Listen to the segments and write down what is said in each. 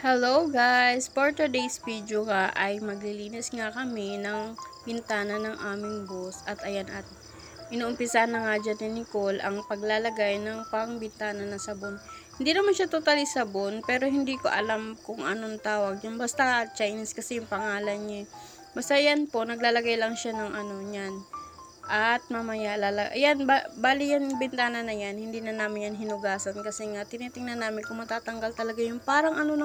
Hello guys! For today's video ay maglilinis nga kami ng bintana ng aming boss. At ayan, at inuumpisa na nga dyan ni Nicole ang paglalagay ng pangbintana na sabon. Hindi naman siya totally sabon, pero hindi ko alam kung anong tawag yung basta Chinese kasi yung pangalan niya. Basta yan po, naglalagay lang siya ng ano niyan. At mamaya ayan, bali yan bintana na yan, hindi na namin yan hinugasan kasi nga tinitingnan namin kung matatanggal talaga yung parang ng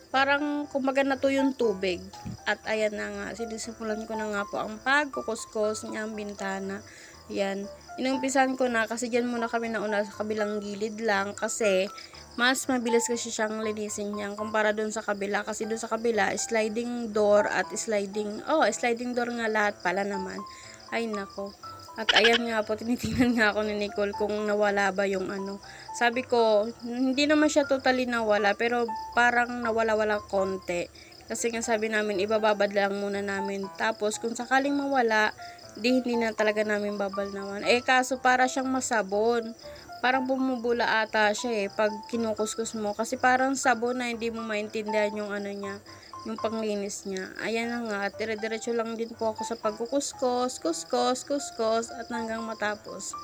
parang kumbaga nato yung tubig. At ayan na nga, sinisimulan ko na nga po ang pagkukuskos niyang bintana. Ayan, inumpisan ko na kasi dyan muna kami nauna sa kabilang gilid lang kasi mas mabilis kasi siyang linisin niyan kumpara dun sa kabila, kasi dun sa kabila sliding door at sliding door nga lahat pala naman. Ay nako. At ayan nga po, tinitingnan nga ako ni Nicole kung nawala ba yung ano. Sabi ko, hindi naman siya totally nawala, pero parang nawala-wala konti. Kasi nga sabi namin, ibababad lang muna namin. Tapos, kung sakaling mawala, hindi na talaga namin babalnawan. Kaso para siyang masabon. Parang bumubula ata siya pag kinukuskus mo. Kasi parang sabon na hindi mo maintindihan yung ano niya, yung panglinis niya. Ayan na nga, dire-diretso lang din po ako sa pagkukuskos, kuskus, at hanggang matapos.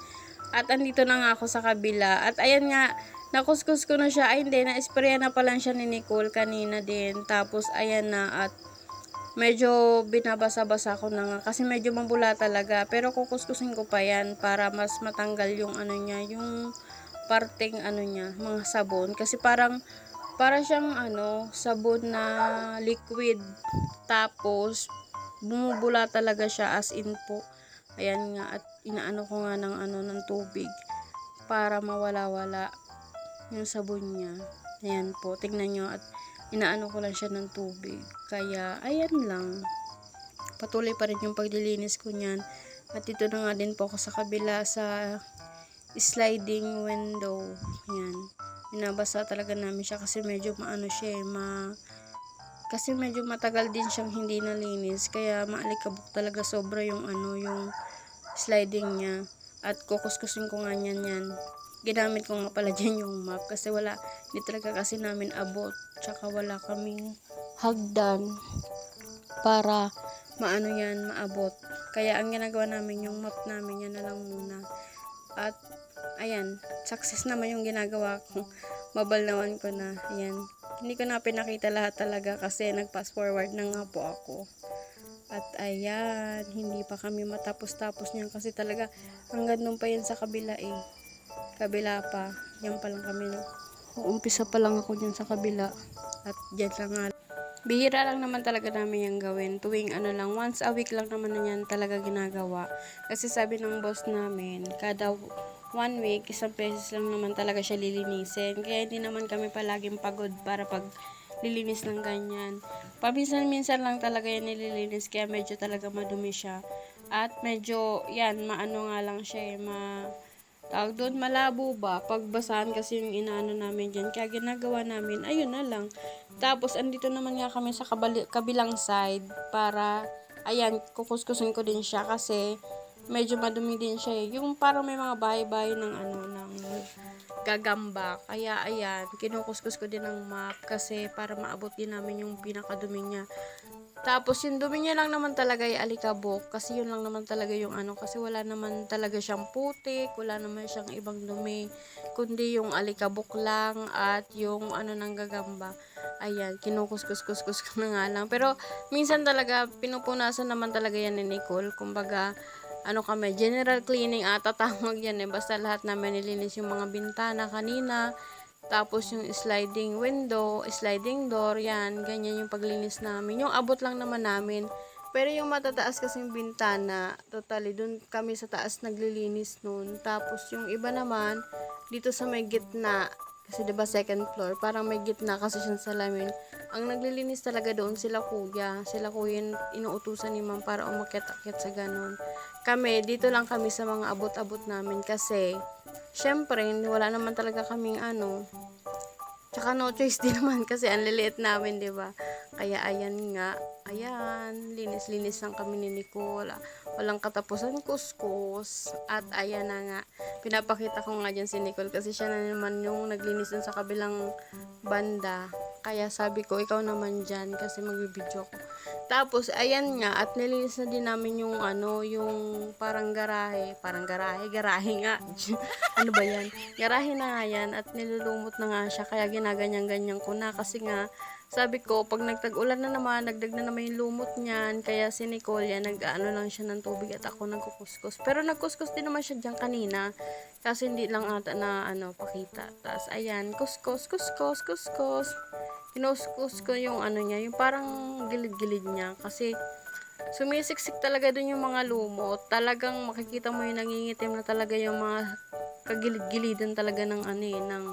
At andito na nga ako sa kabila. At ayan nga, nakuskus ko na siya. Ay hindi, na-spray na pala siya ni Nicole kanina din. Tapos ayan na, at medyo binabasa-basa ko na nga kasi medyo mabula talaga, pero kukuskusin ko pa yan para mas matanggal yung ano niya, yung parteng ano niya, mga sabon, kasi para siyang sabon na liquid, tapos bumubula talaga siya as in po. Ayan nga, at inaano ko nga ng tubig para mawala-wala yung sabon niya. Ayan po, tingnan nyo, at inaano ko lang siya ng tubig. Kaya, ayan lang. Patuloy pa rin yung paglilinis ko niyan. At dito na nga din po ako sa kabila sa sliding window. Ayan. Binabasa talaga namin siya kasi medyo maano siya kasi medyo matagal din siyang hindi nalinis. Kaya maalikabok talaga sobra yung yung sliding niya. At kukuskusin ko nga yan. Ginamit ko nga pala dyan yung map kasi hindi talaga kasi namin abot, tsaka wala kaming hagdan para maabot. Kaya ang ginagawa namin, yung map namin, yan na lang muna. At ayan, success naman yung ginagawa ko. Mabalnawan ko na. Ayan, hindi ko na pinakita lahat talaga kasi nag-fast forward na nga po ako. At ayan, hindi pa kami matapos-tapos niyan kasi talaga hanggang doon pa yan sa kabila kabila pa, yan pa lang kami umpisa pa lang ako dyan sa kabila. At dyan lang nga, bihira lang naman talaga namin yung gawin tuwing once a week lang naman na yan talaga ginagawa, kasi sabi ng boss namin kada 1 week isang beses lang naman talaga siya lilinisin, kaya hindi naman kami palaging pagod para pag lilinis ng ganyan. Paminsan-minsan lang talaga yan nililinis, kaya medyo talaga madumi siya. At medyo, yan, maano nga lang siya tawag doon, malabo ba? Pagbasahan kasi yung inaano namin dyan. Kaya ginagawa namin, ayun na lang. Tapos, andito naman nga kami sa kabilang side para, ayan, kukuskusin ko din siya kasi medyo madumi din siya Yung parang may mga bahay-bahay ng gagamba. Kaya, ayan, kinukuskus ko din ng map kasi para maabot din namin yung pinakadumi niya. Tapos, yung dumi niya lang naman talaga ay alikabok. Kasi yun lang naman talaga yung kasi wala naman talaga siyang putik, wala naman siyang ibang dumi, kundi yung alikabok lang at yung ng gagamba. Ayan, kinukuskus-kuskus ko na nga lang. Pero, minsan talaga, pinupunasan naman talaga yan ni Nicole. Kumbaga, kami, general cleaning ata tawag yan Basta lahat namin nilinis yung mga bintana kanina. Tapos yung sliding window, sliding door, yan, ganyan yung paglinis namin. Yung abot lang naman namin. Pero yung matataas kasing bintana, totally, dun kami sa taas naglilinis nun. Tapos yung iba naman, dito sa may gitna, kasi diba second floor, parang may gitna kasi siyang salamin. Ang naglilinis talaga doon sila kuya. Sila kuya yung inuutusan ni ma'am para umakyat-akyat sa ganun. Kami, dito lang kami sa mga abot-abot namin kasi syempre, wala naman talaga kaming tsaka no choice din naman kasi ang liliit namin, 'di ba? Kaya ayan nga, ayan, linis-linis lang kami ni Nicole. walang katapusan kuskus. At ayan na nga, pinapakita ko nga dyan si Nicole kasi siya na naman yung naglinis dun sa kabilang banda. Kaya sabi ko, ikaw naman dyan kasi magbibideo ko. Tapos, ayan nga, at nilinis na din namin yung yung parang garahe nga. Ano ba yan? Garahe na nga yan at nilulumot na nga siya kaya ginaganyan-ganyan ko na kasi nga, sabi ko, pag nagtag-ulan na naman, nagdag na naman yung lumot niyan. Kaya si Nicole yan, nag-ano lang siya ng tubig at ako nagkukuskus. Pero nagkuskus din naman siya dyan kanina. Kasi hindi lang ata na pakita. Tapos ayan, kuskus. Kinuskus ko yung niya, yung parang gilid-gilid niya. Kasi sumisiksik talaga dun yung mga lumot. Talagang makikita mo yung nangingitim na talaga yung mga kagilid-gilidan talaga ng ng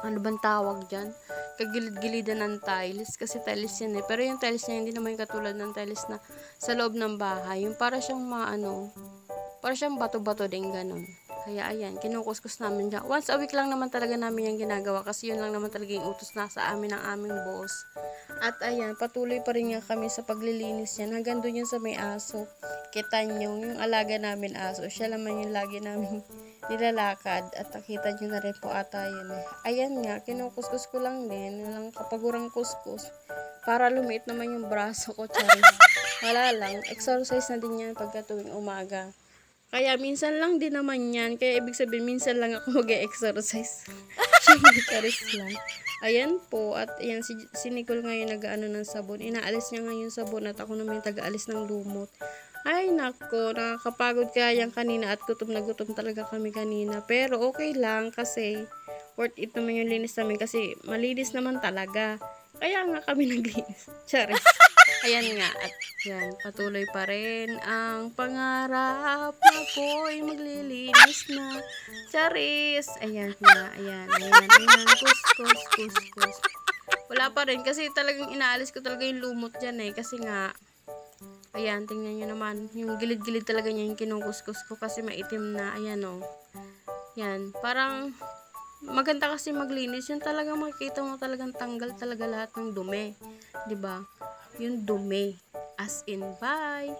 ano bang tawag dyan? Kagilid-gilidan ng tiles. Kasi tiles yan eh. Pero yung tiles niya hindi naman yung katulad ng tiles na sa loob ng bahay. Yung para siyang para siyang bato-bato din ganun. Kaya ayan, kinukuskus namin dyan. Once a week lang naman talaga namin yung ginagawa kasi yun lang naman talaga yung utos na sa amin ng aming boss. At ayan, patuloy pa rin nga kami sa paglilinis yan. Hanggang doon yun sa may aso. Kita nyo, yung alaga namin aso. Siya naman yung lagi namin nilalakad. At nakita nyo na rin po ata yun eh. Ayan nga, kinukuskus ko lang din. Walang kapagurang kuskus. Para lumiit naman yung braso ko, charis. Wala lang, exercise na din yan pagka tuwing umaga. Kaya minsan lang din naman yan. Kaya ibig sabihin, minsan lang ako mag-exercise. Charis lang. Ayan po. At ayan, si Nicole ngayon nag-ano ng sabon. Inaalis niya ngayon sabon at ako naman yung taga-alis ng lumot. Ay nako, nakakapagod kaya yan kanina at gutom na gutom talaga kami kanina. Pero okay lang kasi worth it naman yung linis namin kasi malinis naman talaga. Kaya nga kami naglinis. Charis. Ayan nga, at yan, patuloy pa rin ang pangarap na po'y maglilinis na. Charis! Ayan nga, ayan, kus. Wala pa rin, kasi talagang inaalis ko talaga yung lumot dyan eh, kasi nga, ayan, tingnan nyo naman, yung gilid-gilid talaga niya yung kinukuskus ko kasi maitim na, ayan o. Yan, parang, maganda kasi maglinis, yung talagang makikita mo talagang tanggal talaga lahat ng dumi. 'Di ba? Yung dumi. As in, bye!